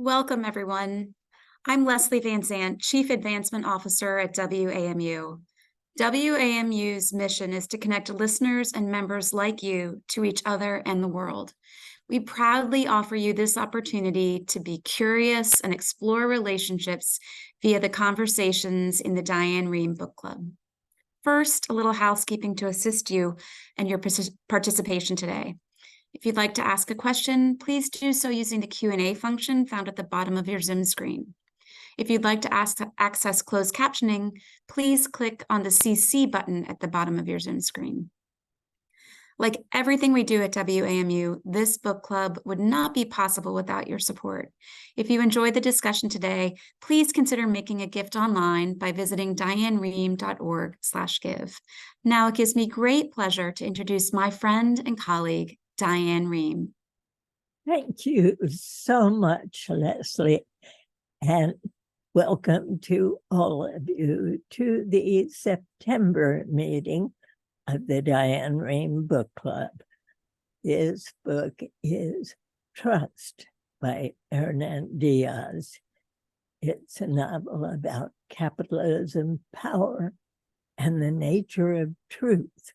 Welcome, everyone. I'm Leslie Van Zandt, Chief Advancement Officer at WAMU. WAMU's mission is to connect listeners and members like you to each other and the world. We proudly offer you this opportunity to be curious and explore relationships via the conversations in the Diane Rehm Book Club. First, a little housekeeping to assist you and your participation today. If you'd like to ask a question, please do so using the Q&A function found at the bottom of your Zoom screen. If you'd like to access closed captioning, please click on the CC button at the bottom of your Zoom screen. Like everything we do at WAMU, this book club would not be possible without your support. If you enjoyed the discussion today, please consider making a gift online by visiting dianerehm.org/give. Now it gives me great pleasure to introduce my friend and colleague, Diane Rehm. Thank you so much, Leslie, and welcome to all of you to the September meeting of the Diane Rehm Book Club. This book is Trust by Hernan Diaz. It's a novel about capitalism, power, and the nature of truth,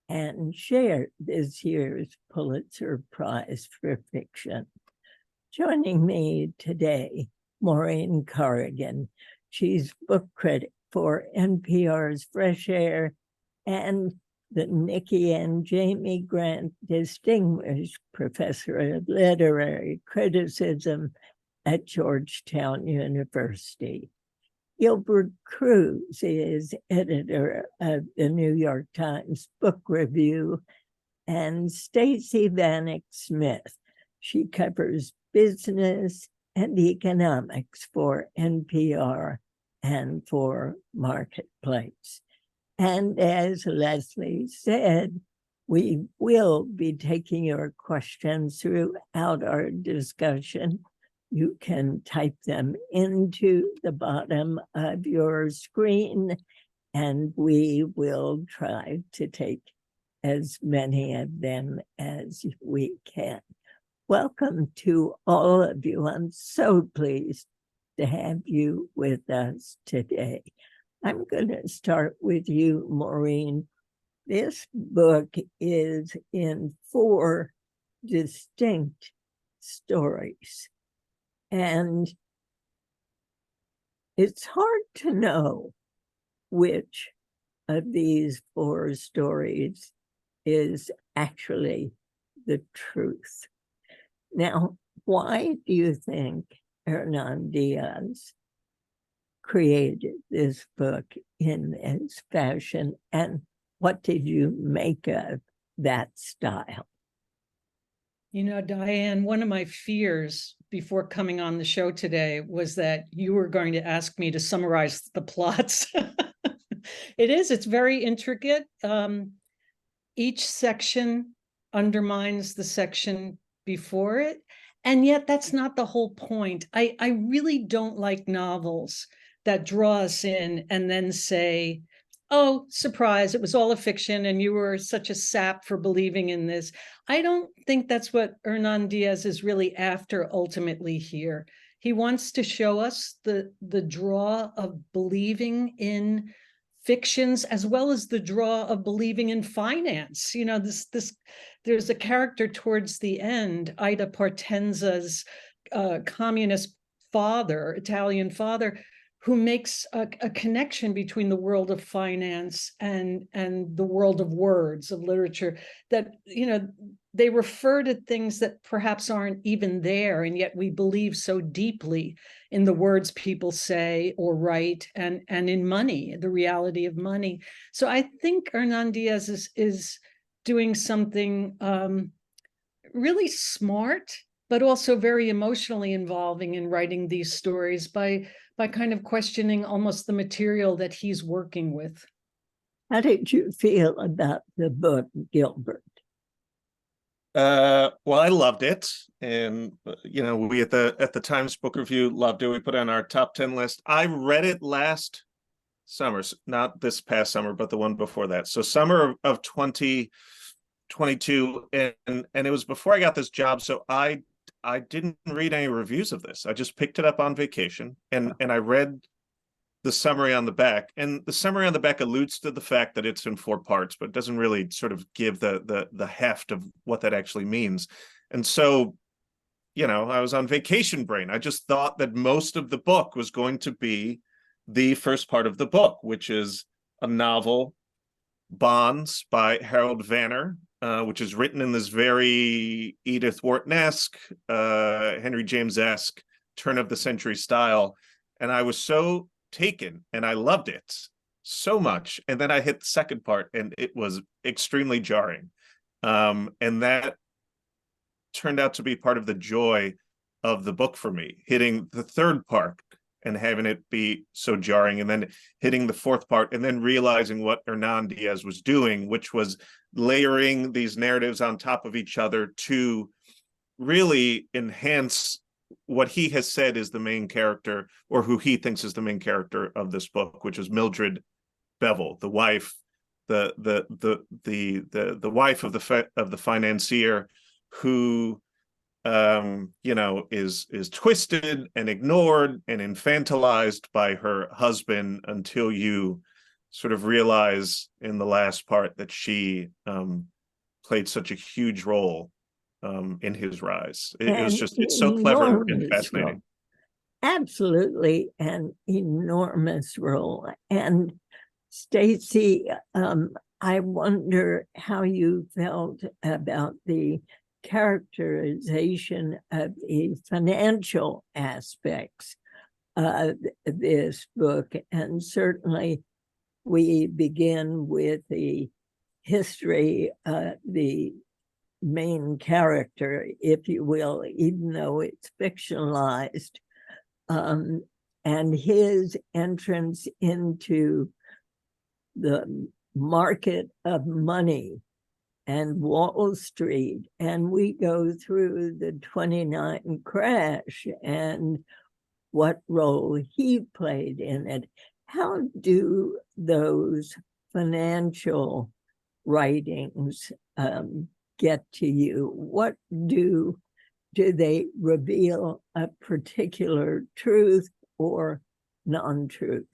and shared this year's Pulitzer Prize for Fiction. Joining me today, Maureen Corrigan. She's book critic for NPR's Fresh Air and the Nicky and Jamie Grant Distinguished Professor of Literary Criticism at Georgetown University. Gilbert Cruz is editor of the New York Times Book Review, and Stacey Vanek Smith. She covers business and economics for NPR and for Marketplace. And as Leslie said, we will be taking your questions throughout our discussion. You can type them into the bottom of your screen, and we will try to take as many of them as we can. Welcome to all of you. I'm so pleased to have you with us today. I'm going to start with you, Maureen. This book is in 4 distinct stories. And it's hard to know which of these 4 stories is actually the truth. Now, why do you think Hernan Diaz created this book in this fashion, and what did you make of that style? You know, Diane, one of my fears before coming on the show today was that you were going to ask me to summarize the plots. It's very intricate. Each section undermines the section before it. And yet that's not the whole point. I really don't like novels that draw us in and then say, oh, surprise, it was all a fiction and you were such a sap for believing in this. I don't think that's what Hernan Diaz is really after ultimately here. He wants to show us the draw of believing in fictions as well as the draw of believing in finance. You know, there's a character towards the end, Ida Partenza's communist father, Italian father, who makes a connection between the world of finance and the world of words, of literature, that, you know, they refer to things that perhaps aren't even there, and yet we believe so deeply in the words people say or write, and in money, the reality of money. So I think Hernan Diaz is doing something really smart, but also very emotionally involving in writing these stories by kind of questioning almost the material that he's working with. How did you feel about the book, Gilbert? Well, I loved it, and you know, we at the Times Book Review loved it. We put it on our top 10 list. I read it last summer, not this past summer, but the one before that. So summer of 2022, and it was before I got this job. So I didn't read any reviews of this. I just picked it up on vacation, and I read the summary on the back, and the summary on the back alludes to the fact that it's in 4 parts, but doesn't really sort of give the heft of what that actually means. And so, you know, I was on vacation brain. I just thought that most of the book was going to be the first part of the book, which is a novel, Bonds by Harold Vanner, which is written in this very Edith Wharton-esque, Henry James-esque turn of the century style. And I was so taken, and I loved it so much. And then I hit the second part, and it was extremely jarring. And that turned out to be part of the joy of the book for me, hitting the third part and having it be so jarring, and then hitting the fourth part, and then realizing what Hernan Diaz was doing, which was layering these narratives on top of each other to really enhance what he has said is the main character, or who he thinks is the main character of this book, which is Mildred Bevel, the wife, the wife of the financier, who you know, is twisted and ignored and infantilized by her husband, until you sort of realize in the last part that she played such a huge role in his rise. It was just, it's so clever and fascinating. Role. Absolutely an enormous role. And Stacey, I wonder how you felt about the characterization of the financial aspects of this book. And certainly we begin with the history of the main character, if you will, even though it's fictionalized, and his entrance into the market of money and Wall Street, and we go through the 29 crash and what role he played in it. How do those financial writings get to you? What do they reveal a particular truth or non-truth?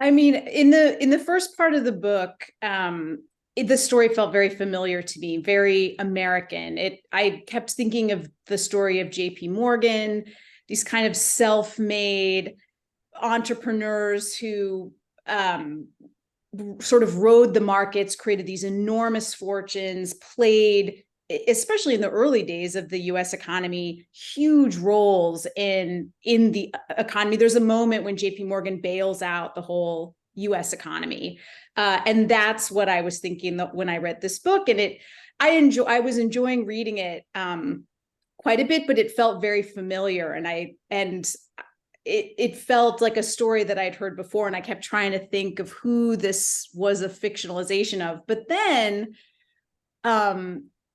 I mean, in the first part of the book, the story felt very familiar to me, very American. I kept thinking of the story of J.P. Morgan, these kind of self-made entrepreneurs who sort of rode the markets, created these enormous fortunes, played especially in the early days of the US economy, huge roles in the economy. There's a moment when JP Morgan bails out the whole US economy. And that's what I was thinking when I read this book. And I was enjoying reading it quite a bit, but it felt very familiar. And it felt like a story that I'd heard before. And I kept trying to think of who this was a fictionalization of. But then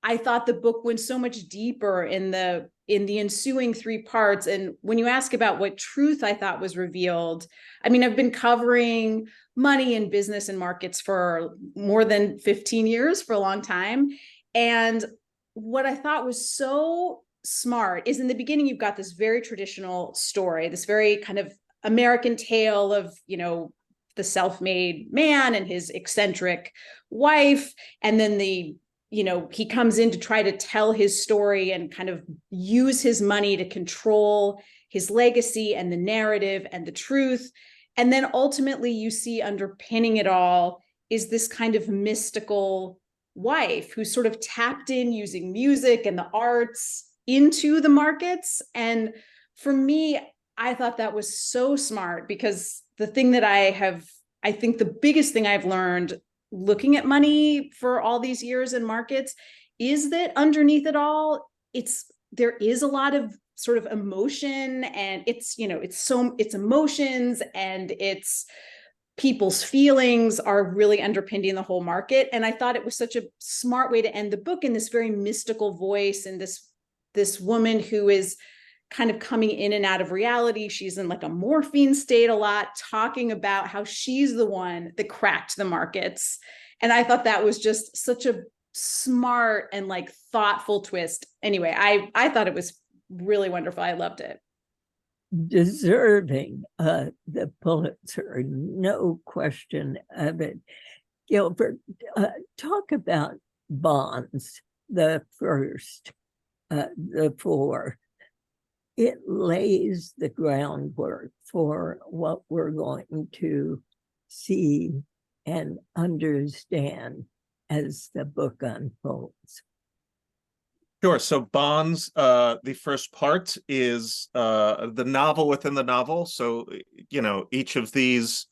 I thought the book went so much deeper in the ensuing 3 parts. And when you ask about what truth I thought was revealed, I mean, I've been covering money and business and markets for more than 15 years, for a long time. And what I thought was so smart is, in the beginning, you've got this very traditional story, this very kind of American tale of, the self-made man and his eccentric wife. And then he comes in to try to tell his story and kind of use his money to control his legacy and the narrative and the truth. And then ultimately you see underpinning it all is this kind of mystical wife who's sort of tapped in using music and the arts into the markets. And for me, I thought that was so smart, because the thing that I think the biggest thing I've learned looking at money for all these years in markets is that underneath it all, there is a lot of sort of emotion, and it's emotions and it's people's feelings are really underpinning the whole market. And I thought it was such a smart way to end the book in this very mystical voice, and this woman who is kind of coming in and out of reality. She's in like a morphine state a lot, talking about how she's the one that cracked the markets. And I thought that was just such a smart and like thoughtful twist. Anyway, I thought it was really wonderful. I loved it. Deserving the Pulitzer, no question of it. Gilbert, talk about Bonds, the first, the 4. It lays the groundwork for what we're going to see and understand as the book unfolds. Sure. So Bonds, the first part is the novel within the novel. So, each of these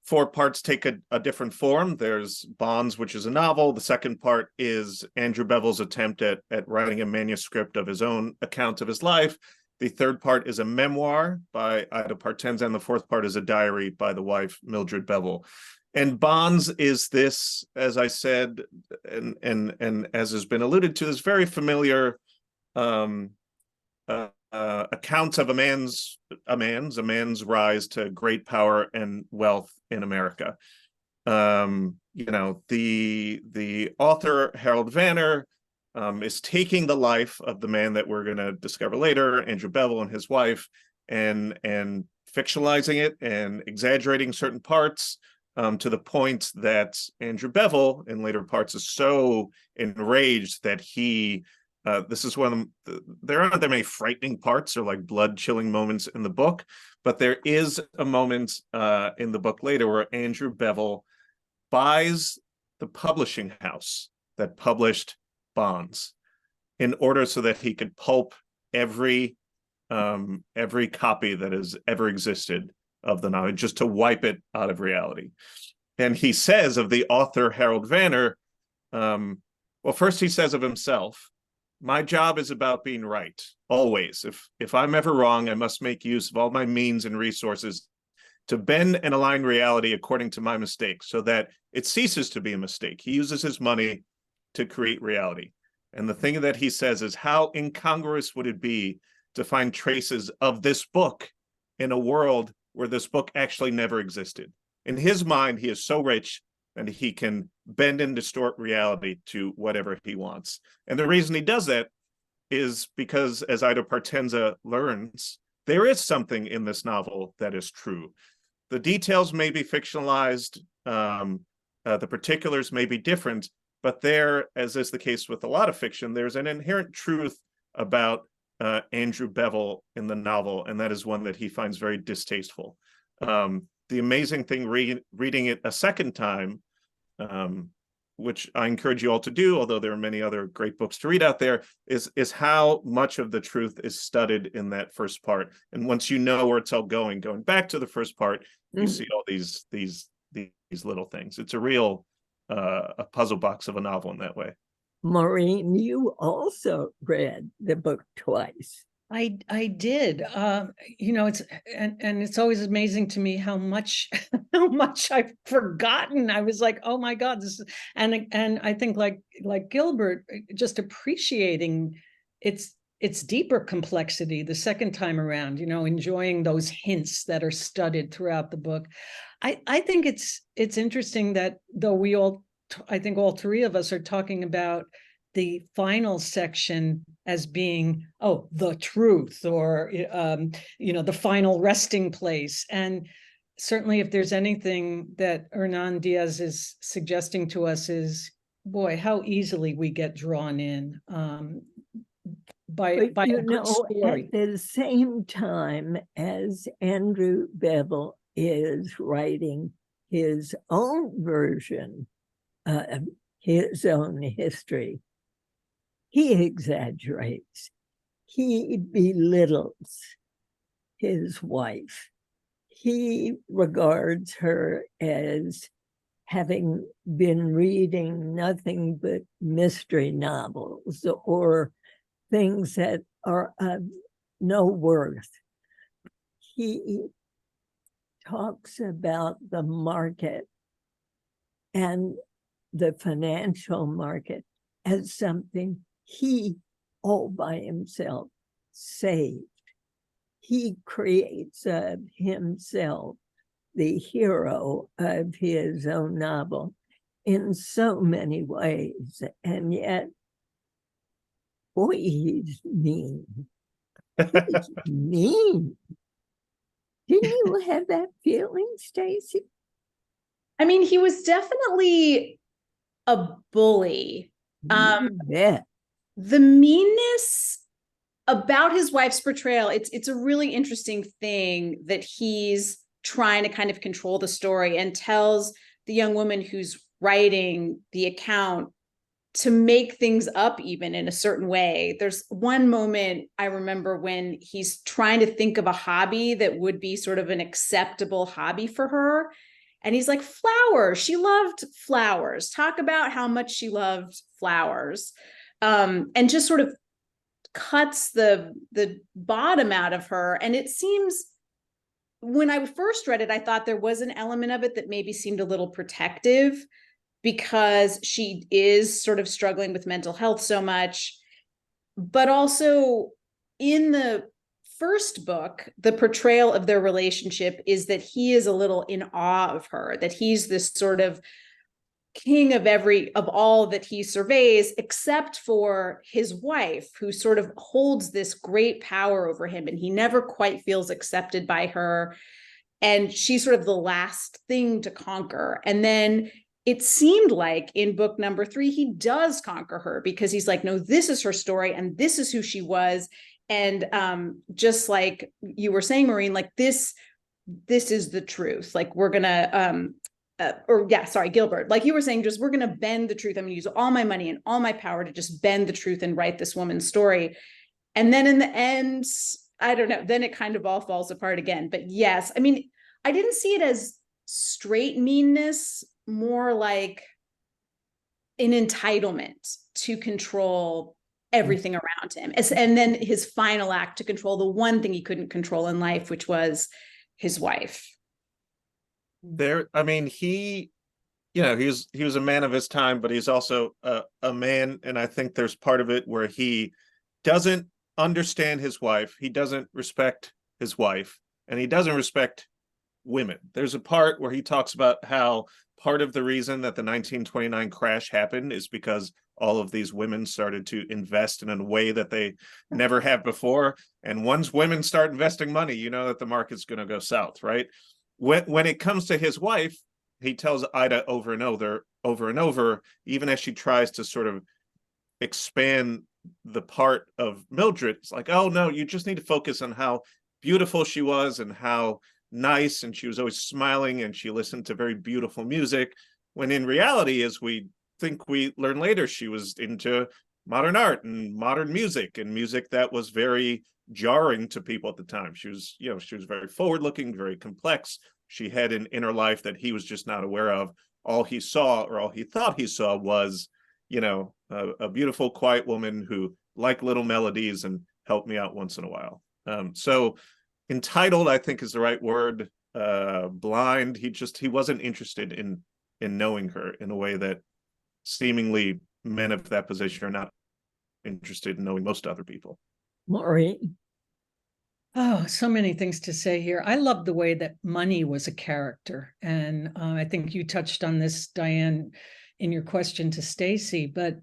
4 parts take a different form. There's Bonds, which is a novel. The second part is Andrew Bevel's attempt at writing a manuscript of his own account of his life. The third part is a memoir by Ida Partenza, and the fourth part is a diary by the wife, Mildred Bevel. And Bonds is this, as I said, and as has been alluded to, this very familiar account of a man's rise to great power and wealth in America. The author, Harold Vanner, is taking the life of the man that we're going to discover later, Andrew Bevel, and his wife, and fictionalizing it and exaggerating certain parts to the point that Andrew Bevel, in later parts, is so enraged that he. This is one of there aren't that many frightening parts or like blood-chilling moments in the book, but there is a moment in the book later where Andrew Bevel buys the publishing house that published Bonds in order so that he could pulp every copy that has ever existed of the novel, just to wipe it out of reality. And he says of the author Harold Vanner, well, first he says of himself, "My job is about being right, always. If I'm ever wrong, I must make use of all my means and resources to bend and align reality according to my mistake, so that it ceases to be a mistake." He uses his money to create reality. And the thing that he says is, how incongruous would it be to find traces of this book in a world where this book actually never existed? In his mind, he is so rich and he can bend and distort reality to whatever he wants. And the reason he does that is because, as Ida Partenza learns, there is something in this novel that is true. The details may be fictionalized, the particulars may be different, but there, as is the case with a lot of fiction, there's an inherent truth about Andrew Bevel in the novel, and that is one that he finds very distasteful. The amazing thing reading it a second time which I encourage you all to do, although there are many other great books to read out there, is how much of the truth is studied in that first part. And once you know where it's all going back to the first part, you see all these little things. It's a real a puzzle box of a novel in that way. Maureen, you also read the book twice. I did. It's and it's always amazing to me how much I've forgotten. I was like, oh my God, this is, and I think like Gilbert, just appreciating its deeper complexity the second time around, enjoying those hints that are studied throughout the book. I think it's interesting that though I think all three of us are talking about the final section as being, the truth, or, the final resting place. And certainly if there's anything that Hernan Diaz is suggesting to us is, boy, how easily we get drawn in by a good story. At the same time as Andrew Bevel is writing his own version of his own history, he exaggerates. He belittles his wife. He regards her as having been reading nothing but mystery novels or things that are of no worth. He talks about the market and the financial market as something he all by himself saved. He creates of himself the hero of his own novel in so many ways, and yet, boy, he's mean. He's mean. Didn't you have that feeling, Stacey? I mean, he was definitely a bully. Yeah. The meanness about his wife's portrayal, it's a really interesting thing that he's trying to kind of control the story and tells the young woman who's writing the account to make things up even in a certain way. There's one moment I remember when he's trying to think of a hobby that would be sort of an acceptable hobby for her. And he's like, flowers. She loved flowers. Talk about how much she loved flowers. And just sort of cuts the bottom out of her. And it seems, when I first read it, I thought there was an element of it that maybe seemed a little protective because she is sort of struggling with mental health so much. But also in the first book, the portrayal of their relationship is that he is a little in awe of her, that he's this sort of king of all that he surveys, except for his wife, who sort of holds this great power over him, and he never quite feels accepted by her. And she's sort of the last thing to conquer. And then it seemed like in book number 3, he does conquer her, because he's like, no, this is her story, and this is who she was. And just like you were saying, Maureen, like this is the truth. Like we're gonna Gilbert, like you were saying, just we're going to bend the truth. I'm going to use all my money and all my power to just bend the truth and write this woman's story. And then in the end, I don't know, then it kind of all falls apart again. But yes, I mean, I didn't see it as straight meanness, more like an entitlement to control everything around him. And then his final act to control the one thing he couldn't control in life, which was his wife. He was a man of his time, but he's also a man, and I think there's part of it where he doesn't understand his wife, he doesn't respect his wife, and he doesn't respect women. There's a part where he talks about how part of the reason that the 1929 crash happened is because all of these women started to invest in a way that they never have before, and once women start investing money, you know that the market's going to go south, right? When it comes to his wife, he tells Ida over and over, even as she tries to sort of expand the part of Mildred. It's like, oh no, you just need to focus on how beautiful she was and how nice, and she was always smiling, and she listened to very beautiful music. When in reality, as we think we learn later she was into modern art and modern music, and music that was very jarring to people at the time. She was, she was very forward-looking, very complex. She had an inner life that he was just not aware of. All he saw, or all he thought he saw, was, a beautiful, quiet woman who liked little melodies and helped me out once in a while. So entitled, I think, is the right word. Blind, he wasn't interested in knowing her in a way that seemingly men of that position are not interested in knowing most other people. Maureen? Oh, so many things to say here. I love the way that money was a character. And I think you touched on this, Diane, in your question to Stacey. But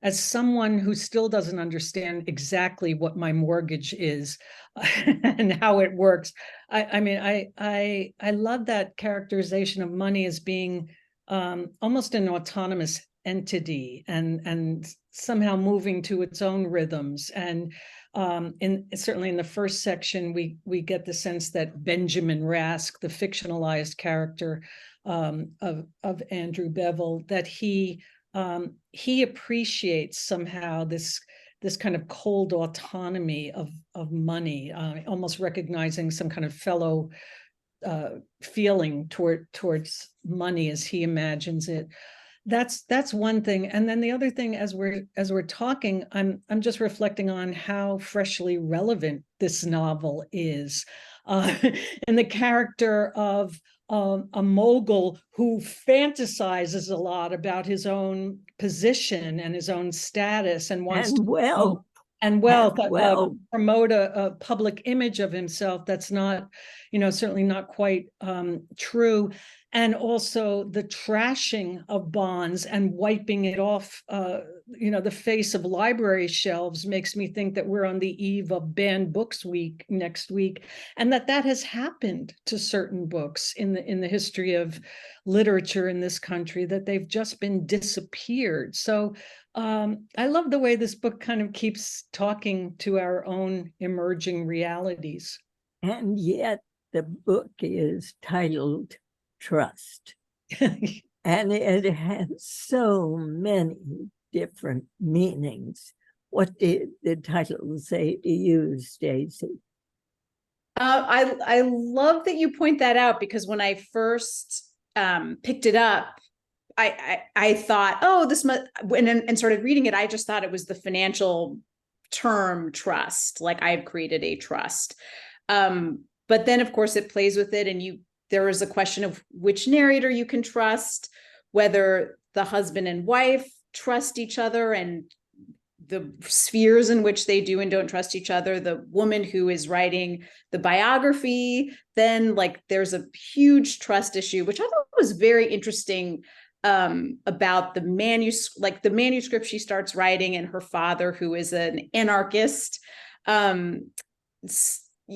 as someone who still doesn't understand exactly what my mortgage is and how it works, I love that characterization of money as being almost an autonomous entity and somehow moving to its own rhythms. And certainly in the first section, we get the sense that Benjamin Rask, the fictionalized character of Andrew Bevel, that he appreciates somehow this kind of cold autonomy of money, almost recognizing some kind of fellow feeling towards money as he imagines it. That's one thing. And then the other thing, as we're talking, I'm just reflecting on how freshly relevant this novel is, and the character of a mogul who fantasizes a lot about his own position and his own status and wants to wealth. Promote a public image of himself that's not, certainly not quite true. And also the trashing of bonds and wiping it off, the face of library shelves makes me think that we're on the eve of banned books week next week, and that has happened to certain books in the history of literature in this country, that they've just been disappeared. So I love the way this book kind of keeps talking to our own emerging realities. And yet the book is titled Trust. And it has so many different meanings. What did the title say to you, Stacey? I love that you point that out, because when I first picked it up, I thought, oh, this must, and started reading it, I just thought it was the financial term trust, like I've created a trust. But then, of course, it plays with it, and there is a question of which narrator you can trust, whether the husband and wife trust each other, and the spheres in which they do and don't trust each other. The woman who is writing the biography, then there's a huge trust issue, which I thought was very interesting, about the manuscript, the manuscript she starts writing, and her father, who is an anarchist,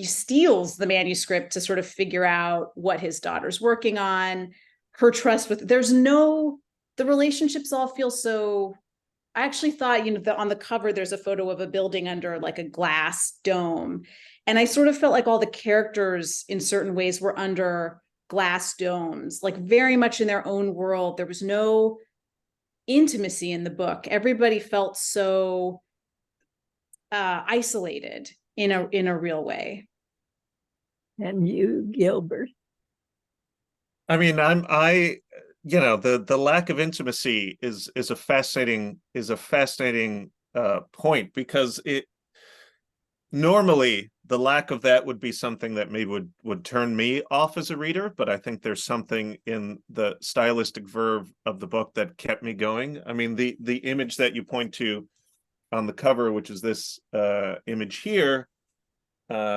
steals the manuscript to sort of figure out what his daughter's working on. Her trust with, the relationships all feel so, I actually thought, on the cover, there's a photo of a building under a glass dome. And I sort of felt like all the characters in certain ways were under glass domes, very much in their own world. There was no intimacy in the book. Everybody felt so isolated in a real way. And you, Gilbert? I mean, the lack of intimacy is a fascinating point, because normally the lack of that would be something that maybe would turn me off as a reader, but I think there's something in the stylistic verve of the book that kept me going. I mean, the image that you point to on the cover, which is this image here,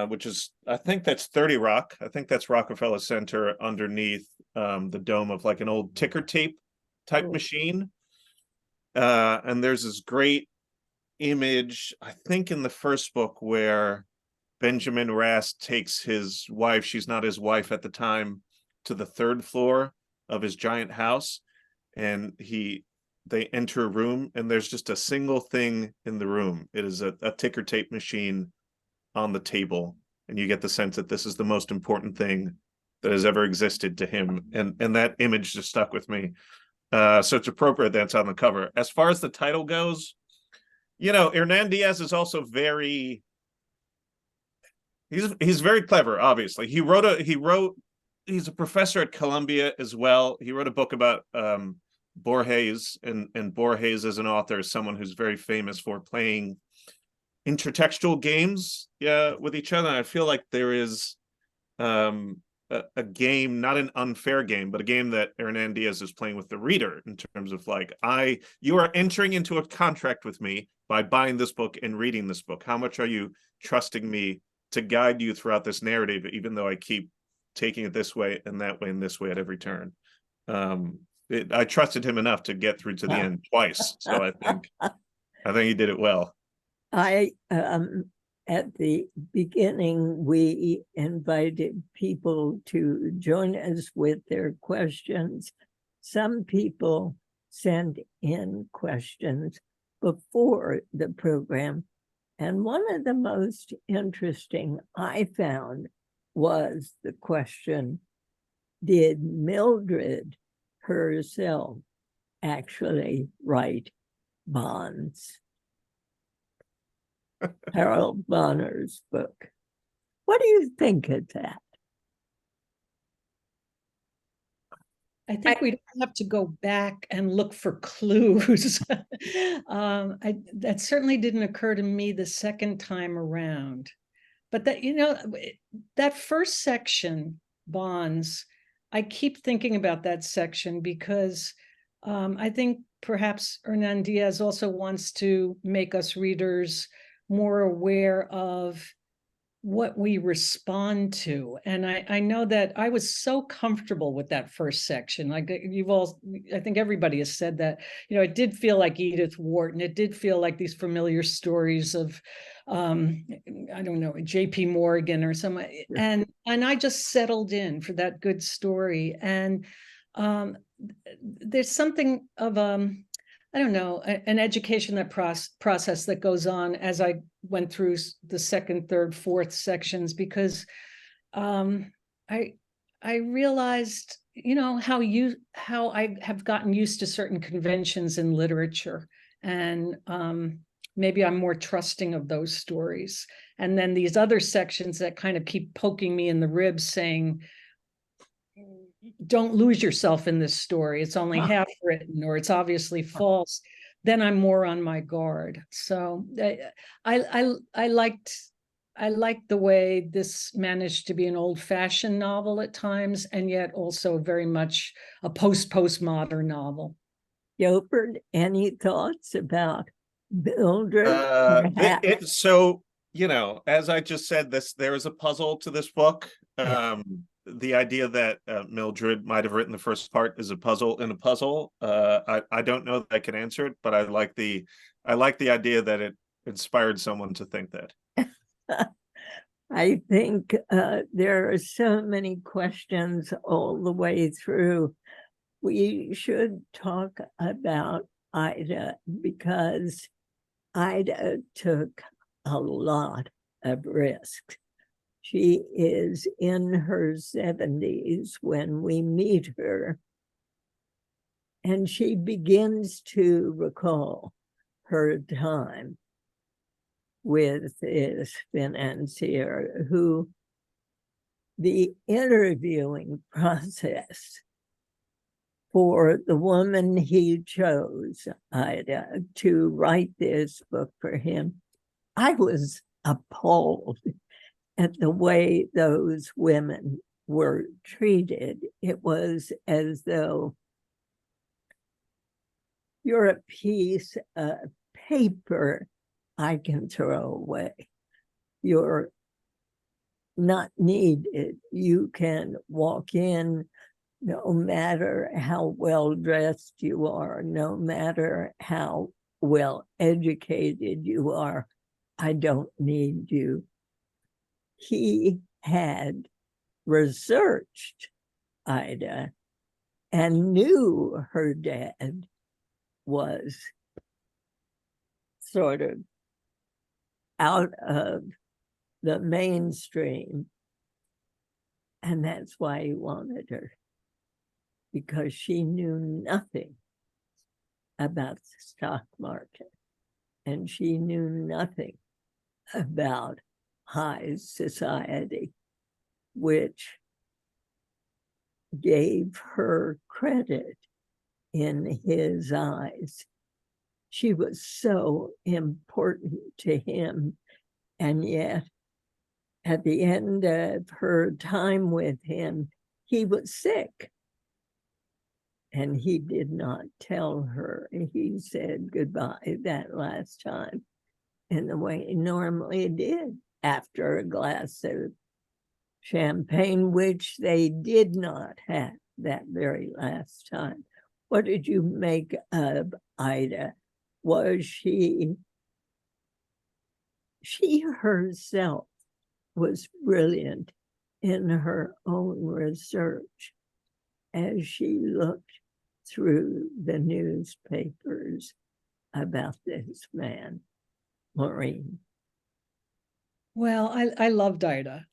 which is, I think that's 30 Rock. I think that's Rockefeller Center underneath the dome of an old ticker tape type machine. And there's this great image, I think in the first book, where Benjamin Rask takes his wife, she's not his wife at the time, to the third floor of his giant house, and they enter a room, and there's just a single thing in the room. It is a ticker tape machine on the table, and you get the sense that this is the most important thing that has ever existed to him, and that image just stuck with me. So it's appropriate that's on the cover. As far as the title goes, you know, Hernan Diaz is also very, he's very clever, obviously. He's a professor at Columbia as well. He wrote a book about Borges, and Borges as an author is someone who's very famous for playing intertextual games with each other. And I feel like there is a game, not an unfair game, but a game that Hernan Diaz is playing with the reader in terms of like, you are entering into a contract with me by buying this book and reading this book. How much are you trusting me to guide you throughout this narrative, even though I keep taking it this way and that way and this way at every turn? I trusted him enough to get through to the end twice. So I think he did it well. At the beginning, we invited people to join us with their questions. Some people sent in questions before the program. And one of the most interesting I found was the question, did Mildred herself actually write Bonds? Harold Bonner's book. What do you think of that? I think we'd have to go back and look for clues. That certainly didn't occur to me the second time around. But that, you know, that first section, Bonds, I keep thinking about that section because I think perhaps Hernan Diaz also wants to make us readers more aware of what we respond to. And I know that I was so comfortable with that first section. Like I think everybody has said that, you know, it did feel like Edith Wharton. It did feel like these familiar stories of, I don't know, J.P. Morgan or some, and I just settled in for that good story. And there's something of, I don't know, an education that process that goes on as I went through the second, third, fourth sections, because I realized, you know, how I have gotten used to certain conventions in literature, and maybe I'm more trusting of those stories. And then these other sections that kind of keep poking me in the ribs, saying, don't lose yourself in this story. It's only half written, or it's obviously false. Then I'm more on my guard. So I liked the way this managed to be an old-fashioned novel at times, and yet also very much a postmodern novel. Gilbert, any thoughts about Mildred? So, you know, as I just said, there is a puzzle to this book. The idea that Mildred might have written the first part is a puzzle in a puzzle. I don't know that I can answer it, but I like the idea that it inspired someone to think that. I think there are so many questions all the way through. We should talk about Ida, because Ida took a lot of risks. She is in her 70s when we meet her, and she begins to recall her time with this financier who the interviewing process for the woman he chose, Ida, to write this book for him, I was appalled at the way those women were treated. It was as though you're a piece of paper I can throw away. You're not needed. You can walk in no matter how well dressed you are, no matter how well educated you are. I don't need you. He had researched Ida and knew her dad was sort of out of the mainstream, and that's why he wanted her. because she knew nothing about the stock market, and she knew nothing about high society, which gave her credit in his eyes. She was so important to him, and yet at the end of her time with him, he was sick. And he did not tell her. He said goodbye that last time in the way he normally did, after a glass of champagne, which they did not have that very last time. What did you make of Ida? Was she herself was brilliant in her own research as she looked through the newspapers about this man, Maureen? Well, I loved Ida.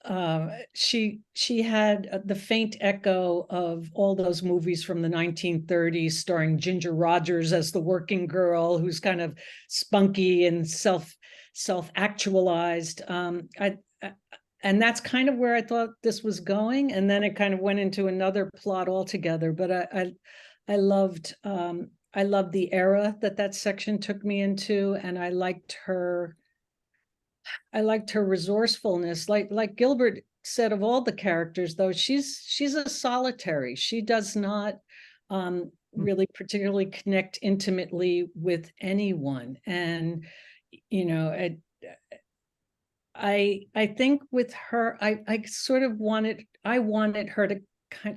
She had the faint echo of all those movies from the 1930s, starring Ginger Rogers as the working girl who's kind of spunky and self-actualized. And that's kind of where I thought this was going, and then it kind of went into another plot altogether. But I loved the era that section took me into, and I liked her resourcefulness. Like Gilbert said, of all the characters, though, she's a solitary. She does not really particularly connect intimately with anyone. And, you know, I think with her, I sort of wanted her to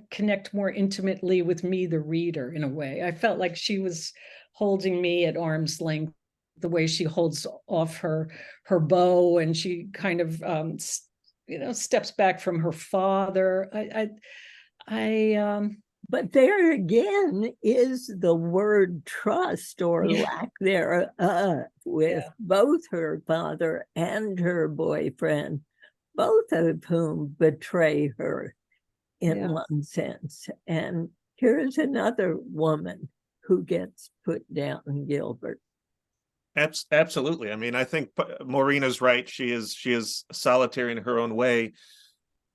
connect more intimately with me, the reader, in a way. I felt like she was holding me at arm's length, the way she holds off her bow, and she kind of steps back from her father. But there again is the word trust, or lack thereof, with both her father and her boyfriend, both of whom betray her in one sense. And here's another woman who gets put down, Gilbert. Absolutely. I mean, I think Maureen is right. She is solitary in her own way.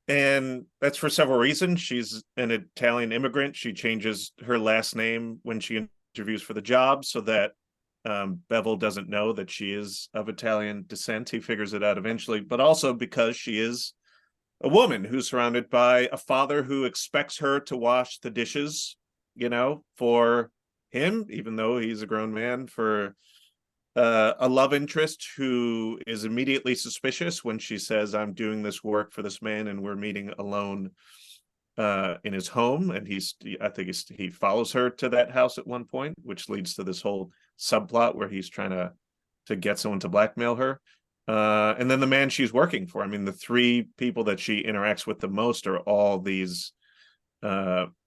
And that's for several reasons. She's an Italian immigrant. She changes her last name when she interviews for the job so that Bevel doesn't know that she is of Italian descent. He figures it out eventually, but also because she is a woman who's surrounded by a father who expects her to wash the dishes, for him, even though he's a grown man, for a love interest who is immediately suspicious when she says, I'm doing this work for this man and we're meeting alone in his home. And I think he follows her to that house at one point, which leads to this whole subplot where he's trying to get someone to blackmail her. And then the man she's working for. I mean, the three people that she interacts with the most are all these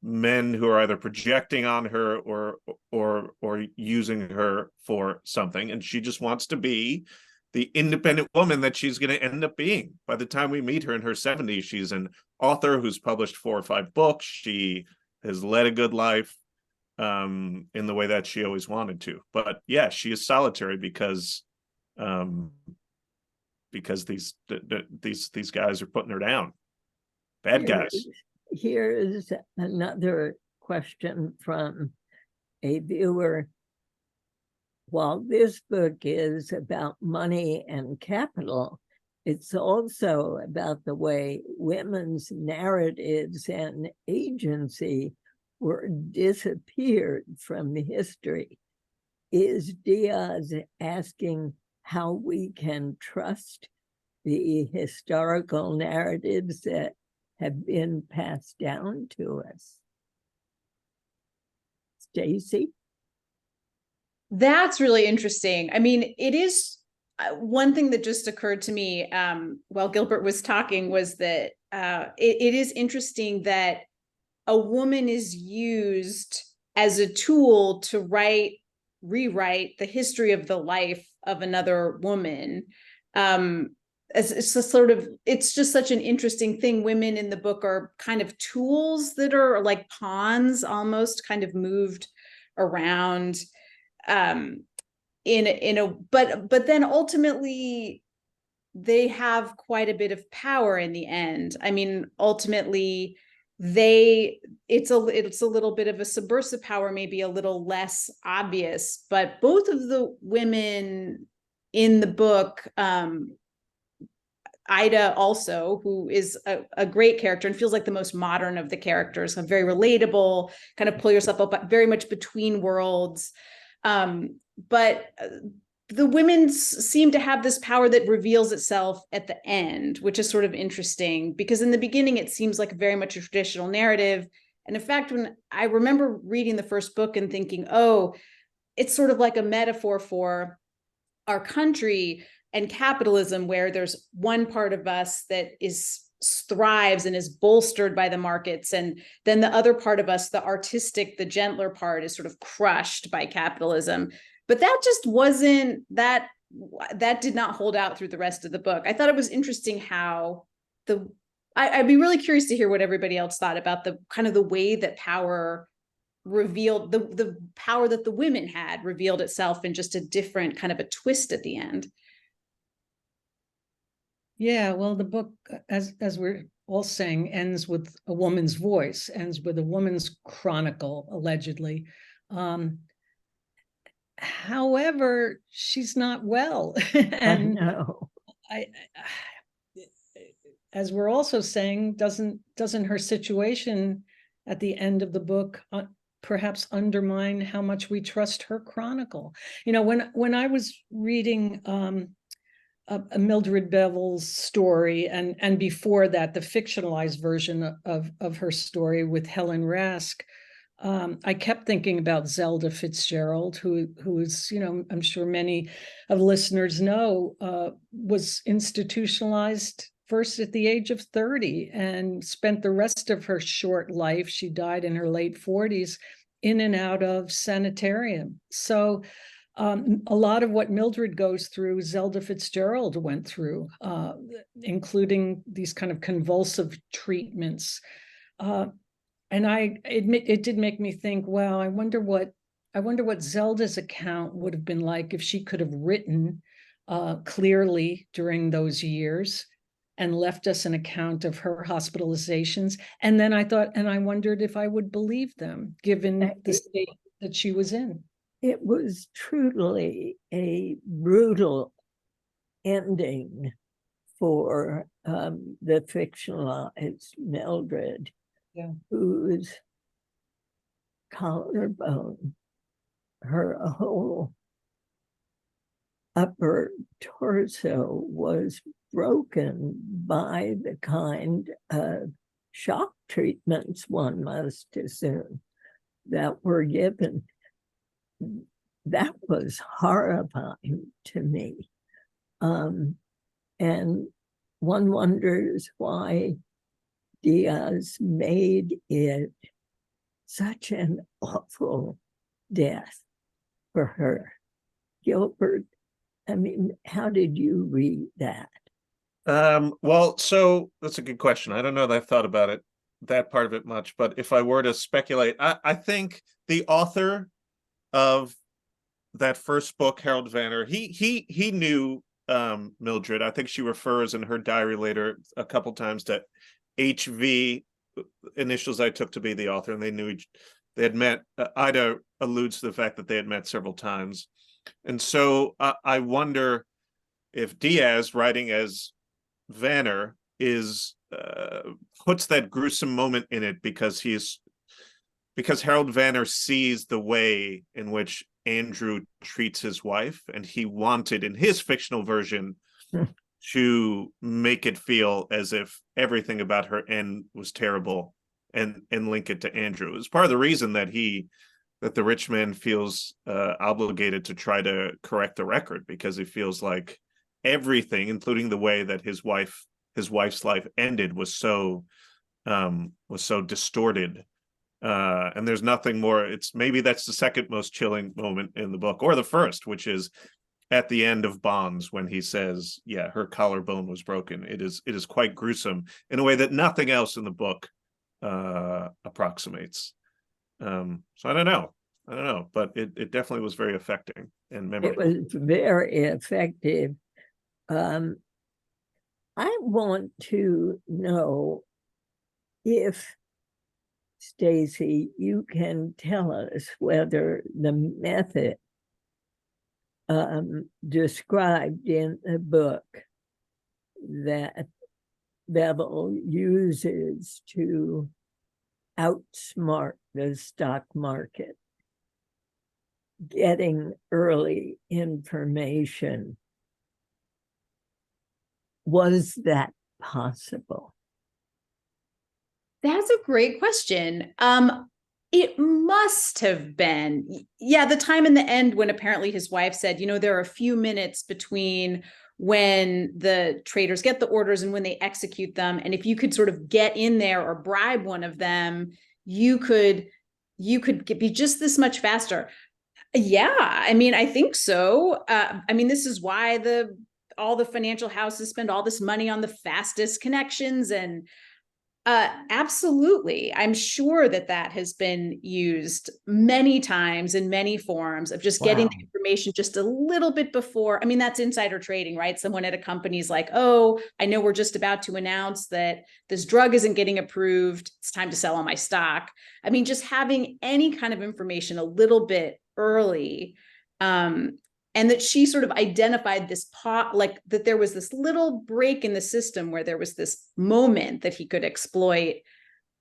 men who are either projecting on her or using her for something, and she just wants to be the independent woman that she's going to end up being. By the time we meet her in her 70s, she's an author who's published 4 or 5 books. She has led a good life in the way that she always wanted to. But yeah, she is solitary because these guys are putting her down. Bad guys. Here's another question from a viewer. While this book is about money and capital, it's also about the way women's narratives and agency were disappeared from history. Is Diaz asking how we can trust the historical narratives that have been passed down to us? Stacey? That's really interesting. I mean, it is one thing that just occurred to me while Gilbert was talking was that it is interesting that a woman is used as a tool to rewrite the history of the life of another woman. as it's a sort of, it's just such an interesting thing. Women in the book are kind of tools that are like pawns, almost kind of moved around, but then ultimately they have quite a bit of power in the end. I mean, ultimately it's a little bit of a subversive power, maybe a little less obvious, but both of the women in the book, Ida also, who is a great character and feels like the most modern of the characters, very relatable, kind of pull yourself up very much between worlds. But the women seem to have this power that reveals itself at the end, which is sort of interesting, because in the beginning, it seems like very much a traditional narrative. And in fact, when I remember reading the first book and thinking, oh, it's sort of like a metaphor for our country and capitalism, where there's one part of us that thrives and is bolstered by the markets, and then the other part of us, the artistic, the gentler part, is sort of crushed by capitalism. But that just wasn't, that did not hold out through the rest of the book. I thought it was interesting how I'd be really curious to hear what everybody else thought about the kind of the way that power revealed, the power that the women had revealed itself in just a different kind of a twist at the end. Yeah, well, the book, as we're all saying, ends with a woman's voice, ends with a woman's chronicle, allegedly. However, she's not well. And I know. As we're also saying, doesn't her situation at the end of the book perhaps undermine how much we trust her chronicle? You know, when I was reading a Mildred Bevel's story, and before that, the fictionalized version of her story with Helen Rask, I kept thinking about Zelda Fitzgerald, who is, you know, I'm sure many of listeners know, was institutionalized first at the age of 30 and spent the rest of her short life, she died in her late 40s, in and out of sanitarium. So a lot of what Mildred goes through, Zelda Fitzgerald went through, including these kind of convulsive treatments. And it did make me think, wow, I wonder what Zelda's account would have been like if she could have written clearly during those years and left us an account of her hospitalizations. And then I thought, and I wondered if I would believe them, given the state that she was in. It was truly a brutal ending for the fictionalized Mildred, Yeah. whose collarbone, her whole upper torso was broken by the kind of shock treatments, one must assume, that were given. That was horrifying to me. And one wonders why Diaz made it such an awful death for her. Gilbert, I mean, how did you read that? Well, so that's a good question. I don't know that I've thought about it, that part of it much, but if I were to speculate, I think the author of that first book, Harold Vanner, he knew Mildred. I think she refers in her diary later a couple times to HV, initials I took to be the author, and they had met. Ida alludes to the fact that they had met several times. And so I wonder if Diaz, writing as Vanner, puts that gruesome moment in it because Harold Vanner sees the way in which Andrew treats his wife, and he wanted in his fictional version to make it feel as if everything about her end was terrible and link it to Andrew. It's part of the reason that the rich man feels obligated to try to correct the record, because he feels like everything, including the way that his wife's life ended, was so distorted. And there's nothing more. Maybe that's the second most chilling moment in the book, or the first, which is at the end of Bonds when he says, yeah, her collarbone was broken. It is quite gruesome in a way that nothing else in the book approximates. So I don't know, but it definitely was very affecting and memorable. It was very effective. I want to know if, Stacey, you can tell us whether the method described in the book that Bevel uses to outsmart the stock market, getting early information, was that possible? That's a great question. It must have been. Yeah, the time in the end when apparently his wife said, there are a few minutes between when the traders get the orders and when they execute them. And if you could sort of get in there or bribe one of them, you could be just this much faster. Yeah, I think so. This is why all the financial houses spend all this money on the fastest connections, and absolutely. I'm sure that has been used many times in many forms of just getting the information just a little bit before. That's insider trading, right? Someone at a company is like, oh, I know we're just about to announce that this drug isn't getting approved. It's time to sell all my stock. Just having any kind of information a little bit early, and that she sort of identified this like that there was this little break in the system where there was this moment that he could exploit.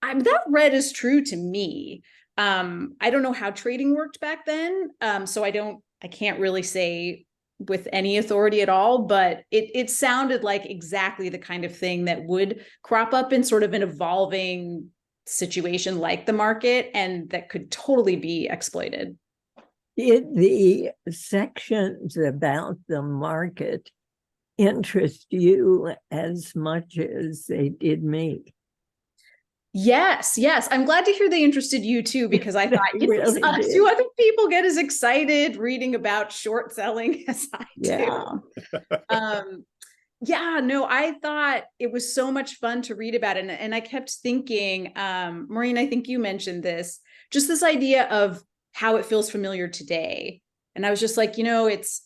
That read is true to me. I don't know how trading worked back then. So I can't really say with any authority at all, but it sounded like exactly the kind of thing that would crop up in sort of an evolving situation like the market, and that could totally be exploited. Did the sections about the market interest you as much as they did me? Yes. I'm glad to hear they interested you too, because I thought, really do other people get as excited reading about short selling as I do? I thought it was so much fun to read about it. And I kept thinking, Maureen, I think you mentioned this, just this idea of how it feels familiar today. And I was just like, it's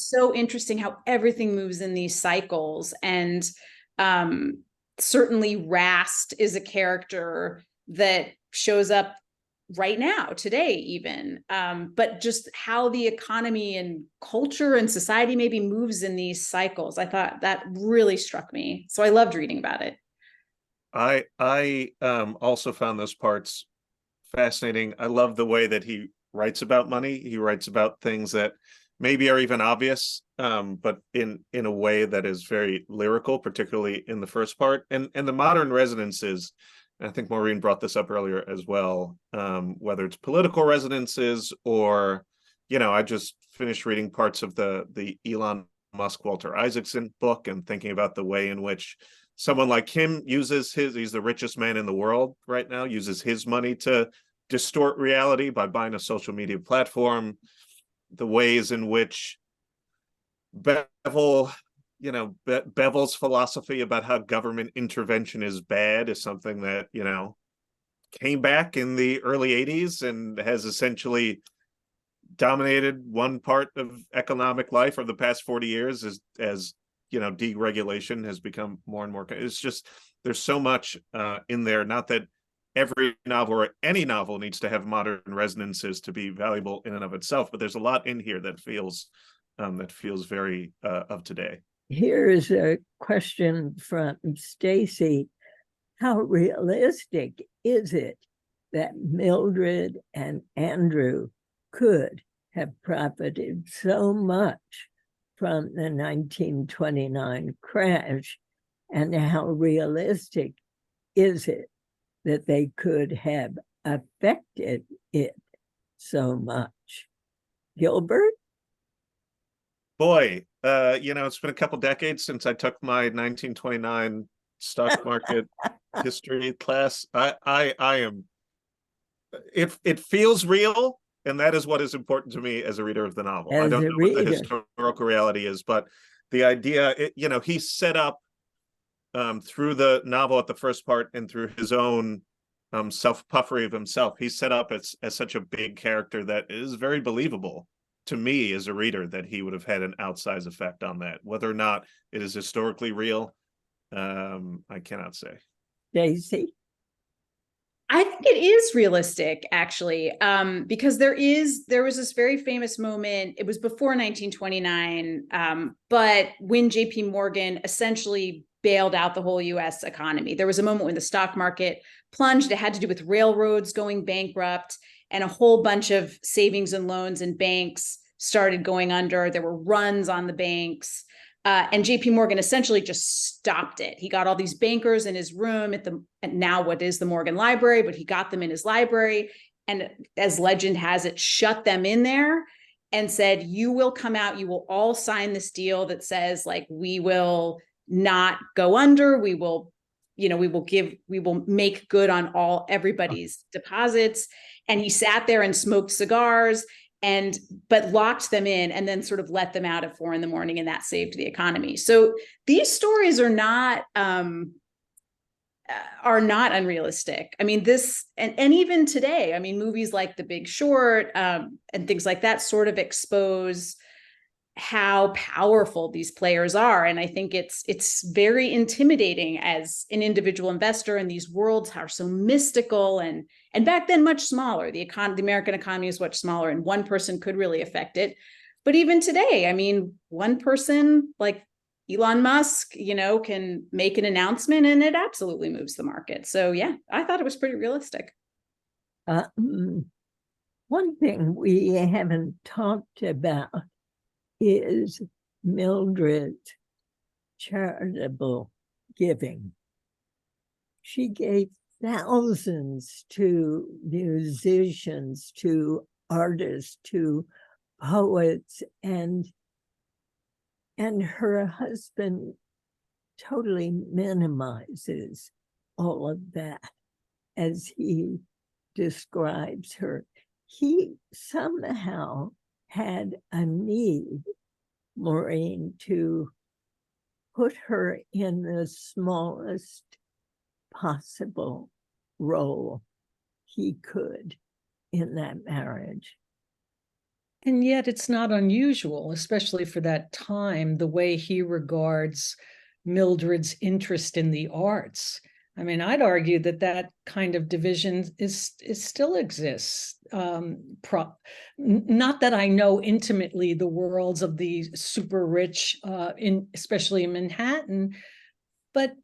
so interesting how everything moves in these cycles. And certainly Rast is a character that shows up right now, today even. But just how the economy and culture and society maybe moves in these cycles. I thought that really struck me. So I loved reading about it. I also found those parts fascinating. I love the way that he writes about money. He writes about things that maybe are even obvious, but in a way that is very lyrical, particularly in the first part. And the modern resonances, and I think Maureen brought this up earlier as well, whether it's political resonances or, I just finished reading parts of the Elon Musk, Walter Isaacson book, and thinking about the way in which someone like him uses he's the richest man in the world right now, uses his money to distort reality by buying a social media platform, the ways in which Bevel's philosophy about how government intervention is bad is something that, came back in the early 80s and has essentially dominated one part of economic life for the past 40 years as deregulation has become more and more. It's just, there's so much in there, not that every novel or any novel needs to have modern resonances to be valuable in and of itself, but there's a lot in here that feels very of today. Here's a question from Stacey. How realistic is it that Mildred and Andrew could have profited so much from the 1929 crash, and how realistic is it that they could have affected it so much? Gilbert? Boy, it's been a couple decades since I took my 1929 stock market history class. I am. It feels real. And that is what is important to me as a reader of the novel. I As don't a know what the reader. historical reality is, but the idea, he's set up through the novel at the first part and through his own self-puffery of himself. He's set up as such a big character that is very believable to me as a reader, that he would have had an outsized effect on that. Whether or not it is historically real, I cannot say. Stacey? I think it is realistic, actually, because there was this very famous moment. It was before 1929, but when J.P. Morgan essentially bailed out the whole U.S. economy. There was a moment when the stock market plunged. It had to do with railroads going bankrupt, and a whole bunch of savings and loans and banks started going under. There were runs on the banks. And JP Morgan essentially just stopped it. He got all these bankers in his room at now what is the Morgan Library, but he got them in his library. And as legend has it, shut them in there and said, you will come out, you will all sign this deal that says, like, we will not go under. We will make good on everybody's deposits. And he sat there and smoked cigars but locked them in and then sort of let them out at 4 a.m, and that saved the economy. So these stories are not unrealistic. I mean, and even today, I mean, movies like The Big Short and things like that sort of expose how powerful these players are. And I think it's very intimidating as an individual investor, and these worlds are so mystical and back then much smaller. The American economy is much smaller, and one person could really affect it. But even today, I mean, one person like Elon Musk, can make an announcement and it absolutely moves the market. So yeah, I thought it was pretty realistic. One thing we haven't talked about is Mildred's charitable giving. She gave thousands to musicians, to artists, to poets, and her husband totally minimizes all of that as he describes her. He somehow had a need, Maureen, to put her in the smallest possible role he could in that marriage. And yet it's not unusual, especially for that time, the way he regards Mildred's interest in the arts. I mean, I'd argue that kind of division is still exists. Not that I know intimately the worlds of the super rich, especially in Manhattan, but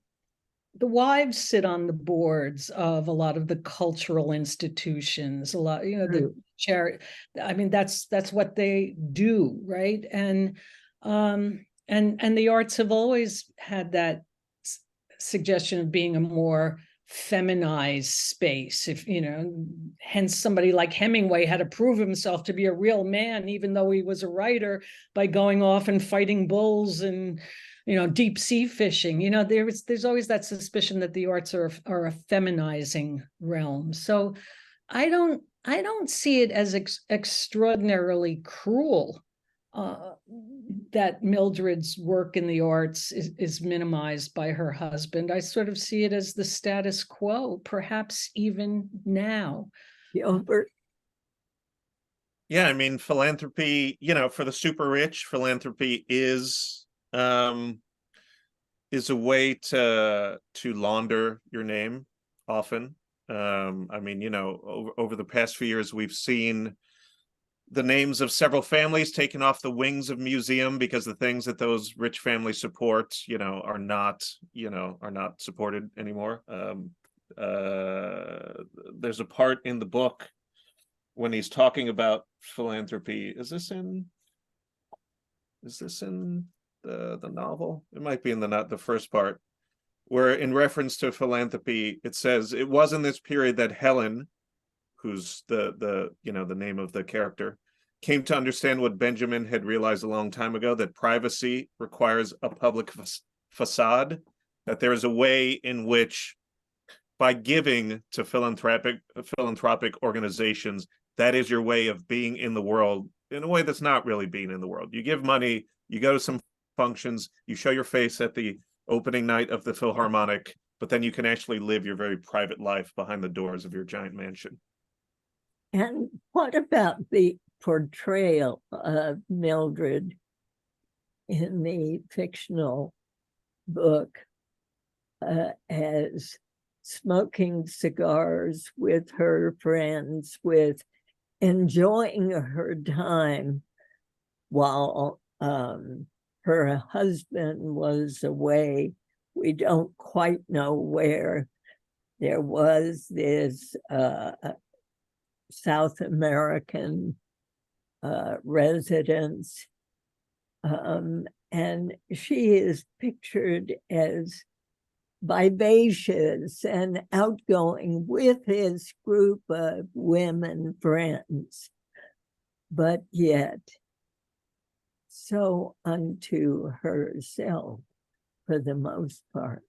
the wives sit on the boards of a lot of the cultural institutions, a lot, the charity. I mean, that's what they do, right? And the arts have always had that suggestion of being a more feminized space. Hence somebody like Hemingway had to prove himself to be a real man, even though he was a writer, by going off and fighting bulls and deep sea fishing. There's always that suspicion that the arts are a feminizing realm. So I don't see it as extraordinarily cruel that Mildred's work in the arts is minimized by her husband. I sort of see it as the status quo, perhaps even now. Gilbert? Yeah, I mean, philanthropy, for the super rich, philanthropy is a way to launder your name often. I mean, over the past few years, we've seen the names of several families taken off the wings of museum because the things that those rich families support, are not supported anymore. There's a part in the book when he's talking about philanthropy. Is this in the novel? It might be in the first part, where in reference to philanthropy, it says it was in this period that Helen, who's the name of the character, came to understand what Benjamin had realized a long time ago, that privacy requires a public facade, that there is a way in which, by giving to philanthropic organizations, that is your way of being in the world in a way that's not really being in the world. You give money, you go to some functions, you show your face at the opening night of the Philharmonic, but then you can actually live your very private life behind the doors of your giant mansion. And what about the portrayal of Mildred in the fictional book as smoking cigars with her friends, with enjoying her time while her husband was away? We don't quite know where. There was this South American residence, and she is pictured as vivacious and outgoing with his group of women friends, but yet so unto herself for the most part.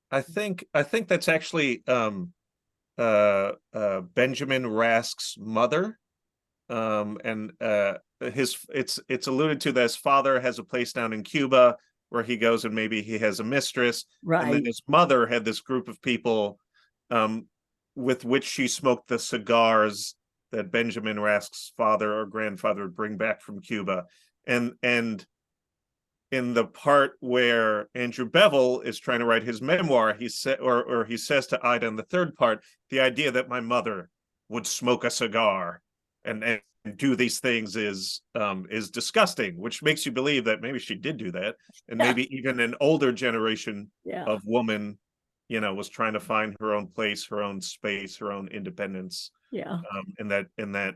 I think that's actually Benjamin Rask's mother, and it's alluded to that his father has a place down in Cuba where he goes and maybe he has a mistress, Right. And then his mother had this group of people with which she smoked the cigars that Benjamin Rask's father or grandfather would bring back from Cuba, and in the part where Andrew Bevel is trying to write his memoir, he said, or he says to Ida in the third part, the idea that my mother would smoke a cigar and do these things is disgusting, which makes you believe that maybe she did do that, and maybe even an older generation of woman, was trying to find her own place, her own space, her own independence. And that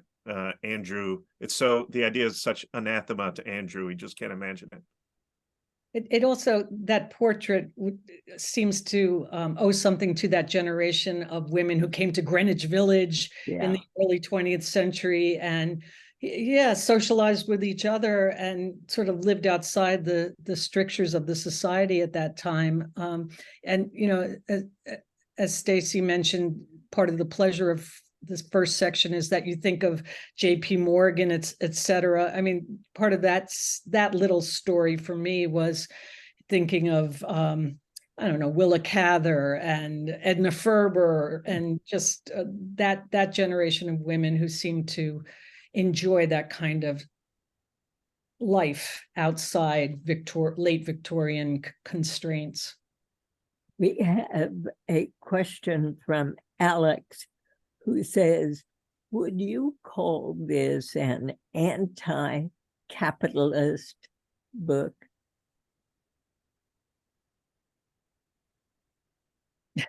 Andrew, it's so the idea is such anathema to Andrew, he just can't imagine it. It also, that portrait seems to owe something to that generation of women who came to Greenwich Village in the early 20th century and socialized with each other and sort of lived outside the strictures of the society at that time. And, as Stacey mentioned, part of the pleasure of this first section is that you think of J.P. Morgan, et cetera. I mean, part of that little story for me was thinking of, Willa Cather and Edna Ferber, and just that generation of women who seemed to enjoy that kind of life outside late Victorian constraints. We have a question from Alex, who says, would you call this an anti-capitalist book? I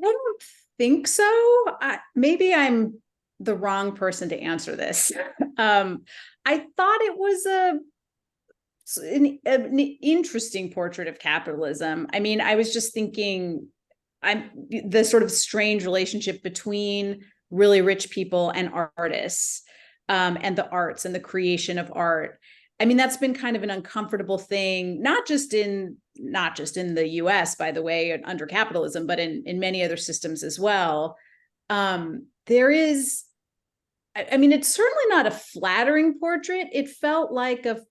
don't think so. Maybe I'm the wrong person to answer this. I thought it was an interesting portrait of capitalism. I mean, I was just thinking, the sort of strange relationship between really rich people and artists, and the arts and the creation of art. I mean, that's been kind of an uncomfortable thing, not just in the US, by the way, under capitalism, but in many other systems as well. There is, I mean, it's certainly not a flattering portrait. It felt like a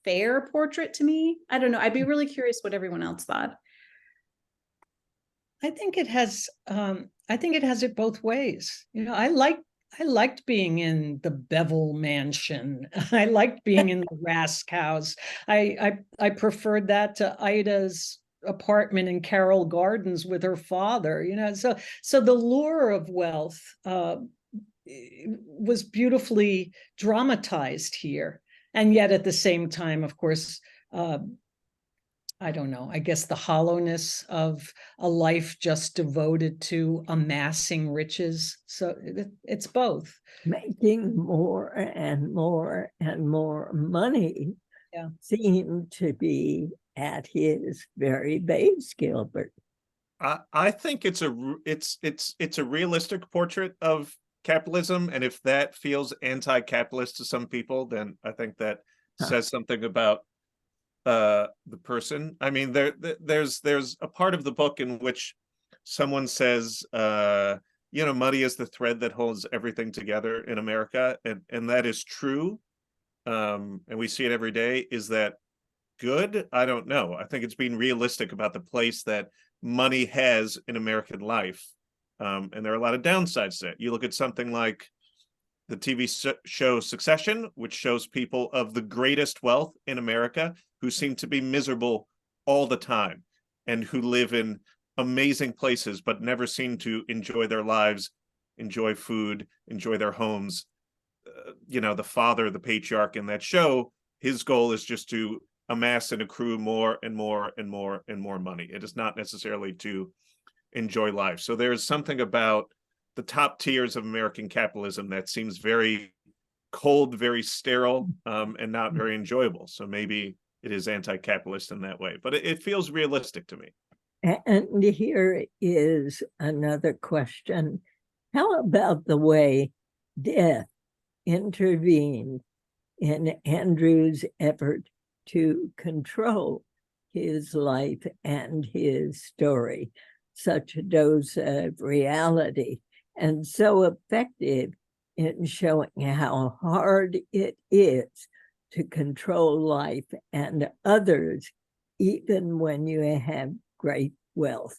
fair portrait to me. I don't know. I'd be really curious what everyone else thought. I think it has it both ways. I liked being in the Bevel mansion. I liked being in the Rask house. I preferred that to Ida's apartment in Carroll Gardens with her father. So the lure of wealth was beautifully dramatized here, and yet at the same time, of course, I don't know, I guess the hollowness of a life just devoted to amassing riches. So it's both. Making more and more and more money seemed to be at his very base, Gilbert. I think it's a realistic portrait of capitalism, and if that feels anti-capitalist to some people, then I think that says something about the person. I mean, there's a part of the book in which someone says money is the thread that holds everything together in America, and that is true. And we see it every day. Is that good? I don't know. I think it's being realistic about the place that money has in American life. And there are a lot of downsides to it. You look at something like the TV show Succession, which shows people of the greatest wealth in America who seem to be miserable all the time and who live in amazing places but never seem to enjoy their lives, enjoy food, enjoy their homes. The father, the patriarch in that show, his goal is just to amass and accrue more and more and more and more money. It is not necessarily to enjoy life. So there's something about the top tiers of American capitalism that seems very cold, very sterile, and not very enjoyable. So maybe it is anti-capitalist in that way, but it feels realistic to me. And here is another question. How about the way death intervened in Andrew's effort to control his life and his story? Such a dose of reality, and so effective in showing how hard it is to control life and others, even when you have great wealth.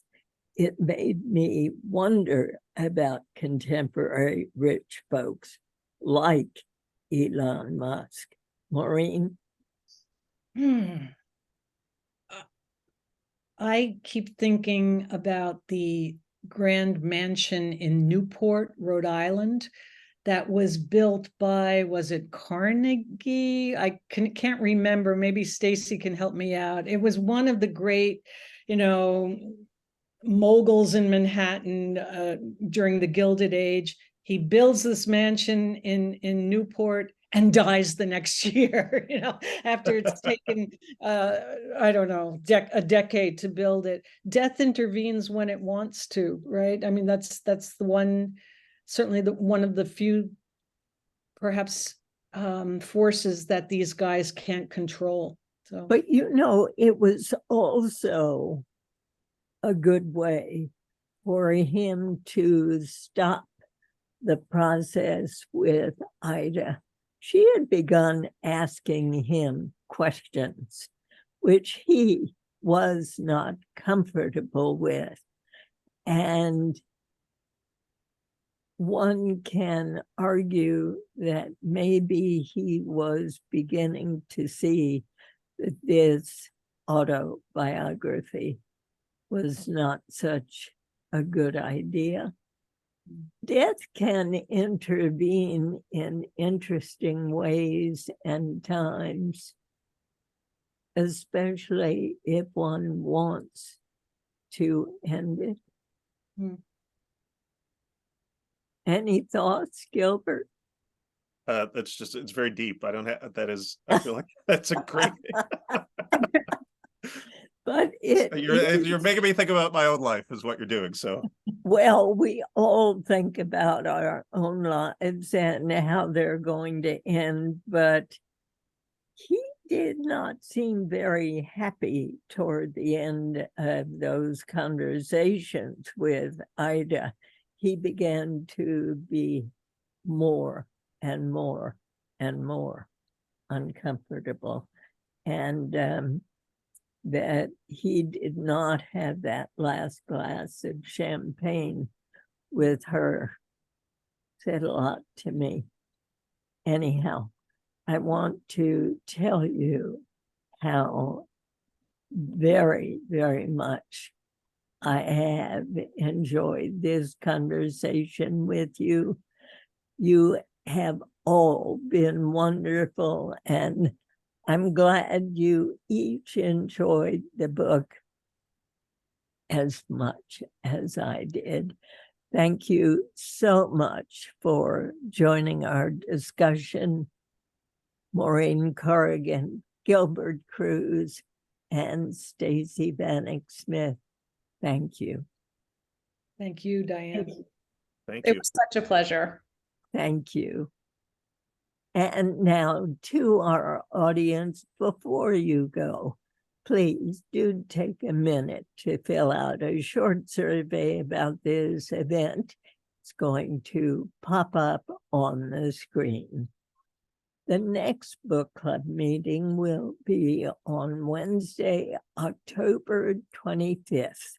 It made me wonder about contemporary rich folks like Elon Musk. Maureen? I keep thinking about the grand mansion in Newport, Rhode Island, that was built by, was it Carnegie? I can't remember. Maybe Stacey can help me out. It was one of the great, moguls in Manhattan during the Gilded Age. He builds this mansion in Newport and dies the next year, after it's taken, I don't know, a decade to build it. Death intervenes when it wants to, right? I mean, that's the one, certainly one of the few, perhaps, forces that these guys can't control. So, but it was also a good way for him to stop the process with Ida. She had begun asking him questions, which he was not comfortable with. And one can argue that maybe he was beginning to see that this autobiography was not such a good idea. Death can intervene in interesting ways and times, especially if one wants to end it. Any thoughts, Gilbert? It's very deep. I feel like that's a great But you're making me think about my own life is what you're doing. So, well, we all think about our own lives and how they're going to end, but he did not seem very happy toward the end of those conversations with Ida. He began to be more and more and more uncomfortable, and that he did not have that last glass of champagne with her said a lot to me. Anyhow, I want to tell you how very, very much I have enjoyed this conversation with you. You have all been wonderful, and I'm glad you each enjoyed the book as much as I did. Thank you so much for joining our discussion, Maureen Corrigan, Gilbert Cruz, and Stacey Vanek Smith. Thank you. thank you, Diane. thank It you. was such a pleasure. Thank you. And now to our audience, before you go, please do take a minute to fill out a short survey about this event It's going to pop up on the screen. The next book club meeting will be on Wednesday, October 25th.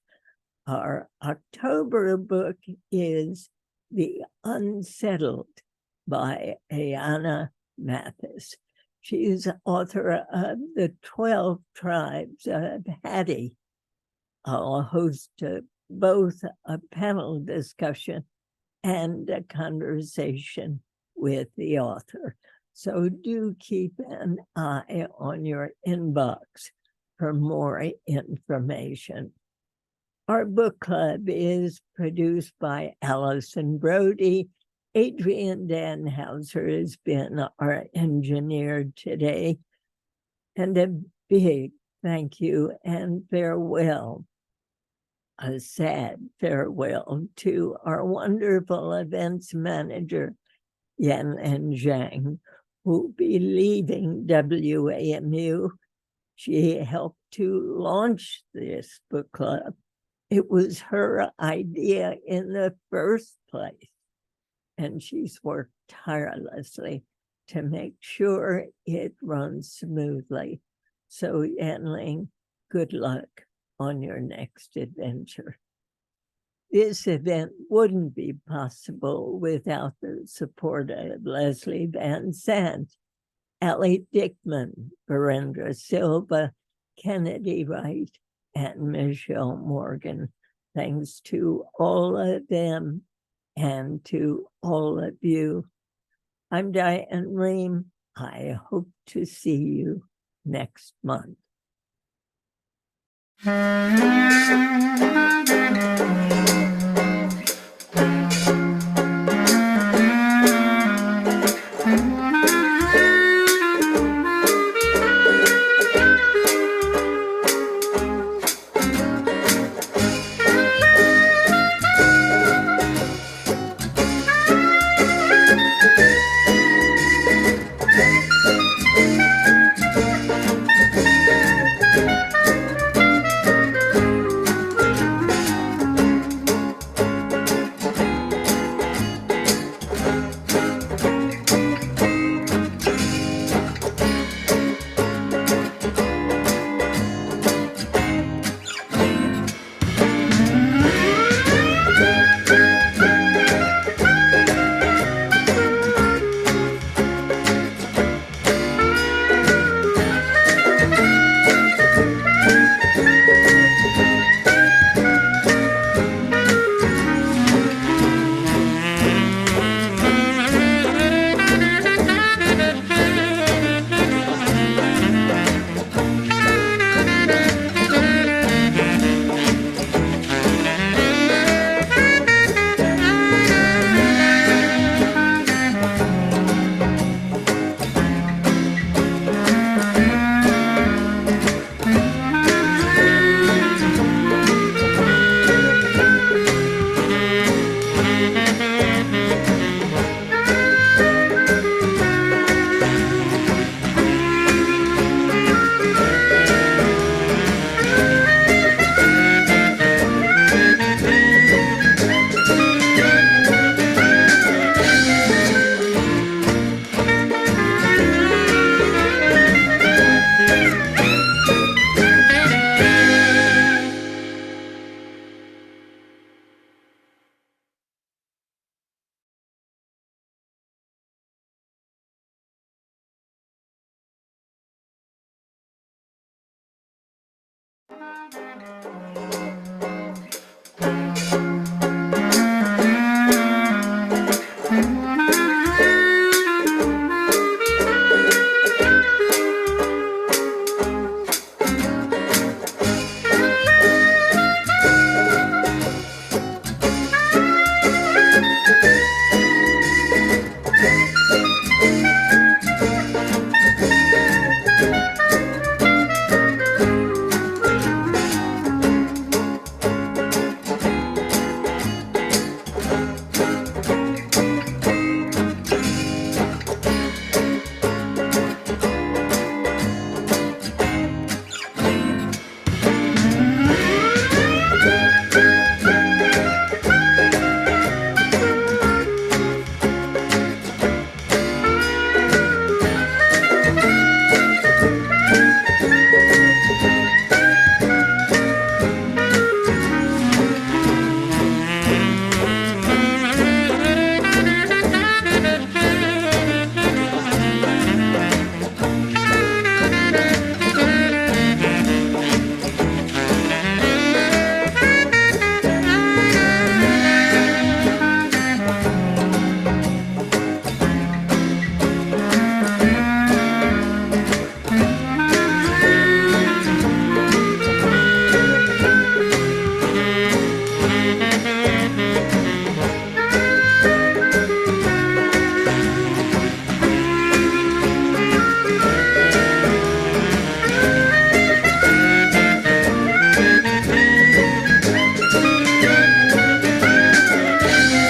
Our October book is The Unsettled by Ayanna Mathis. She is author of The 12 Tribes of Hattie. I'll host both a panel discussion and a conversation with the author. So do keep an eye on your inbox for more information. Our book club is produced by Allison Brody. Adrian Danhauser has been our engineer today. And a big thank you and farewell, a sad farewell to our wonderful events manager, Yan and Zhang, who will be leaving WAMU. She helped to launch this book club. It was her idea in the first place, and she's worked tirelessly to make sure it runs smoothly. So, Yanling, good luck on your next adventure. This event wouldn't be possible without the support of Leslie Van Sant, Allie Dickman, Berendra Silva, Kennedy Wright, and Michelle Morgan. Thanks to all of them and to all of you. I'm Diane Rehm. I hope to see you next month.